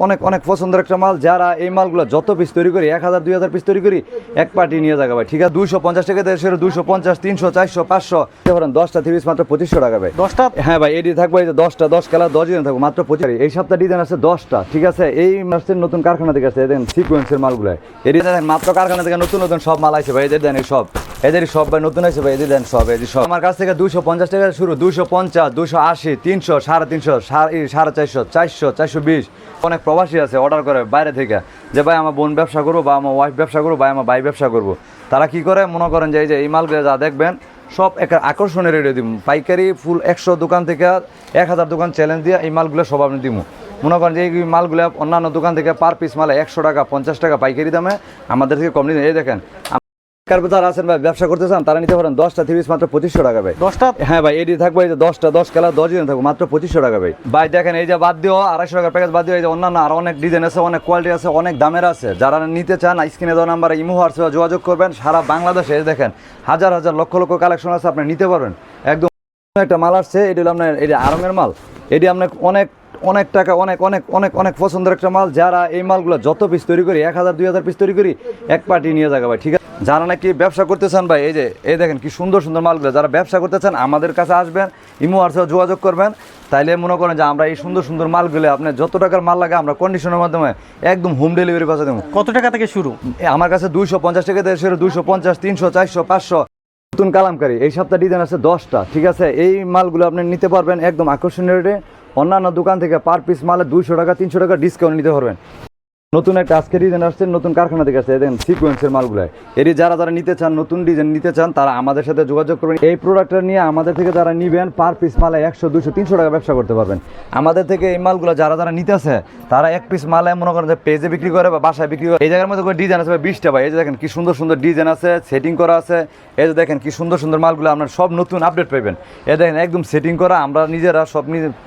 অনেক অনেক পছন্দের একটা মাল। যারা এই মালগুলো যত পিস তৈরি করি 1000-2000 পিস তৈরি করি এক পার্টি নিয়ে যাবে ভাই। ঠিক আছে 250 টাকা দেড় 250, 300, 400, 500 ধরেন 10টা 30 মাত্র 2500 টাকা ভাই। 10টা? হ্যাঁ ভাই এডি থাকবে এই যে 10টা 10 কালার 10 ডিজাইন থাকবে মাত্র 25। এই সপ্তাহ ডিজাইন আছে 10টা। ঠিক আছে এই মাসের নতুন কারখানা থেকে আসছে দেখেন সিকোয়েন্সের মালগুলো। এডি দেখেন মাত্র কারখানা থেকে নতুন নতুন সব মাল আছে ভাই। এদের দেন এই সব এদেরই সব ভাই নতুন আছে ভাই। এদের দেন সব এই সব আমার কাছ থেকে 250 টাকা শুরু, 250, 280, 300, 350, 450, 400, 420। অনেক প্রবাসী আছে অর্ডার করে বাইরে থেকে যে ভাই আমার বোন ব্যবসা করবো বা আমার ওয়াইফ ব্যবসা করবো বা আমার ভাই ব্যবসা করবো। তারা কি করে মনে করেন যে এই মালগুলো যা দেখবেন সব একটা আকর্ষণের রেটে দিব। পাইকারি ফুল 100 দোকান থেকে 1000 দোকান চ্যালেঞ্জ দিয়ে এই মালগুলো সব আপনি দিব। মনে করেন যে এই মালগুলো অন্যান্য দোকান থেকে পার পিস মালে 100 টাকা 50 টাকা পাইকারি দামে আমাদের থেকে কম নিয়ে। এই দেখেন যারা আছেন ভাই ব্যবসা করতে চান তারা নিতে পারেন 10টা 30 মাত্র 2500 টাকা ভাই। 10টা? হ্যাঁ ভাই এডি থাকবে এই যে 10টা 10 কালার 10 ডিজাইন থাকবে মাত্র 2500 টাকা ভাই। ভাই দেখেন এই যে বাদ দিও 250 টাকার প্যাকেজ বাদ দিও এই যে অন্যান্য আর অনেক ডিজাইন আছে, অনেক কোয়ালিটি আছে, অনেক দামের আছে। যারা নিতে চান স্ক্রিনে দেওয়া নাম্বারে ইমো হোয়াটসঅ্যাপে যোগাযোগ করবেন। সারা বাংলাদেশে দেখেন হাজার হাজার লক্ষ লক্ষ কালেকশন আছে, আপনি নিতে পারবেন। একদম একটা মাল আসছে এটি হলো আপনার এটি আরঙের মাল। এটি আপনার অনেক অনেক টাকা অনেক অনেক অনেক অনেক পছন্দের একটা মাল। যারা এই মালগুলো যত পিস তৈরি করি 1000-2000 পিস তৈরি করি এক পার্টি নিয়ে যাবে ভাই। ঠিক আছে যারা নাকি ব্যবসা করতে চান ভাই এই যে এই দেখেন কি সুন্দর সুন্দর মালগুলো। যারা ব্যবসা করতে চান আমাদের কাছে আসবেন, ইমো হোয়াটসঅ্যাপে যোগাযোগ করবেন। তাইলে মনে করেন যে আমরা এই সুন্দর সুন্দর মালগুলো আপনার যত টাকার মাল লাগে আমরা কন্ডিশনের মাধ্যমে একদম হোম ডেলিভারি পাশে দেবো। কত টাকা থেকে শুরু? আমার কাছে 250 টাকা দেড় 250, 300, 400, 500 নতুন কালামকারি। এই সপ্তাহ ডিজাইন আছে 10টা। ঠিক আছে এই মালগুলো আপনি নিতে পারবেন একদম আকর্ষণীয় রেটে। অন্যান্য দোকান থেকে পার পিস মালে 200 টাকা 300 টাকা ডিসকাউন্ট নিতে পারবেন। নতুন একটা আজকে ডিজাইন আসছে নতুন কারখানা থেকে আসছে দেখেন সিকোয়েন্সের মালগুলো। এটি যারা যারা নিতে চান নতুন ডিজাইন নিতে চান তারা আমাদের সাথে যোগাযোগ করবেন। এই প্রোডাক্টটা নিয়ে আমাদের থেকে যারা নিবেন পার পিস মালে 100, 200, 300 টাকা ব্যবসা করতে পারবেন। আমাদের থেকে এই মালগুলো যারা যারা নিতেছে তারা এক পিস মালে মনে করেন যে পেজে বিক্রি করে বা বাসায় বিক্রি করে। এই জায়গার মধ্যে করে ডিজাইন আছে 20টা ভাই। এই যে দেখেন কি সুন্দর সুন্দর ডিজাইন আছে, সেটিং করা আছে। এই যে দেখেন কি সুন্দর সুন্দর মালগুলো আপনার সব নতুন আপডেট পাবেন। এই দেখেন একদম সেটিং করা। আমরা নিজেরা সব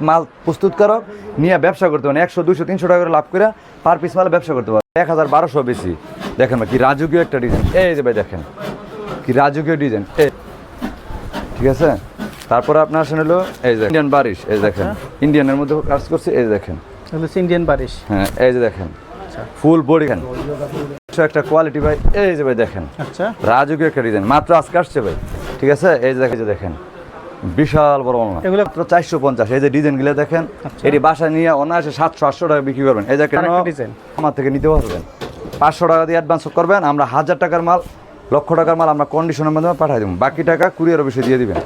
মাল প্রস্তুত করো নিয়ে ব্যবসা করতে পারেন। 100, 200, 300 টাকা করে লাভ করে পার পিস মালে ব্যবসা করতে পারেন। 1000-1200 বেশি। দেখেন ভাই কি রাজকীয় একটা ডিজাইন। এই যে ভাই দেখেন কি রাজকীয় ডিজাইন। ঠিক আছে তারপরে আপনার আসেন হলো এই যে ইন্ডিয়ান বারিশ। এই দেখেন ইন্ডিয়ানের মধ্যে কাজ করছে। এই দেখেন ইন্ডিয়ান বারিশ। হ্যাঁ এই যে দেখেন ফুল বডি খান একটা কোয়ালিটি ভাই। এই যে ভাই দেখেন আচ্ছা রাজকীয় একটা ডিজাইন মাত্র আজকে আসছে ভাই। ঠিক আছে এই যে দেখেন বিশাল বড় মাল এগুলো মাত্র 450। এই যে ডিজাইনগুলো দেখেন এটি বাসায় নিয়ে অনায়াসে 700-800 টাকা বিক্রি করবেন। এই দেখেন আমার থেকে নিতে পারবেন। 500 টাকা দিয়ে অ্যাডভান্স করবেন। আমরা 1000 টাকার মাল 1,00,000 টাকার মাল আমরা কন্ডিশনের মাধ্যমে পাঠিয়ে দেবো। বাকি টাকা কুরিয়ার অফিসে দিয়ে দিবেন।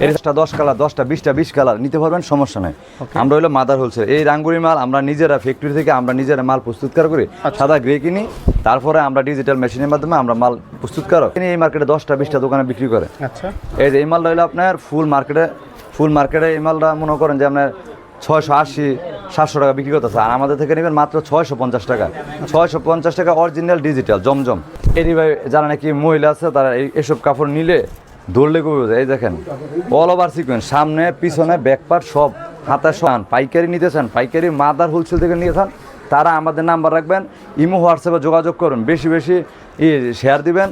এটা 10 কালার 10টা 20টা 20 কালার নিতে পারবেন, সমস্যা নেই। আমরা হলো মাদার হোলসেল। এই রাঙ্গুরি মাল আমরা নিজেরা ফ্যাক্টরি থেকে আমরা নিজেরা মাল প্রস্তুত করি। সাদা গ্রে কিনি, তারপরে আমরা ডিজিটাল মেশিনের মাধ্যমে আমরা মাল প্রস্তুত করো এই মার্কেটে 10টা 20টা দোকানে বিক্রি করে। আচ্ছা এই যে এই মালটা হলো আপনার ফুল মার্কেটে এই মালটা মনে করেন যে আপনার 680-700 টাকা বিক্রি করতেছে। আর আমাদের থেকে নেবেন মাত্র 650 টাকা। 650 টাকা অরিজিনাল ডিজিটাল জমজম। এটি ভাই যারা নাকি মহিলা আছে তারা এইসব কাপড় নিলে ধরলে কমে যায়। এই দেখেন অল ওভার সিকোয়েন্স, সামনে পিছনে ব্যাকপার্ট সব, হাতে সমান। পাইকারি নিতে চান পাইকারি মাদার হোলসেল থেকে নিয়ে চান তারা আমাদের নাম্বার রাখবেন, ইমো হোয়াটসঅ্যাপে যোগাযোগ করুন, বেশি বেশি শেয়ার দিবেন।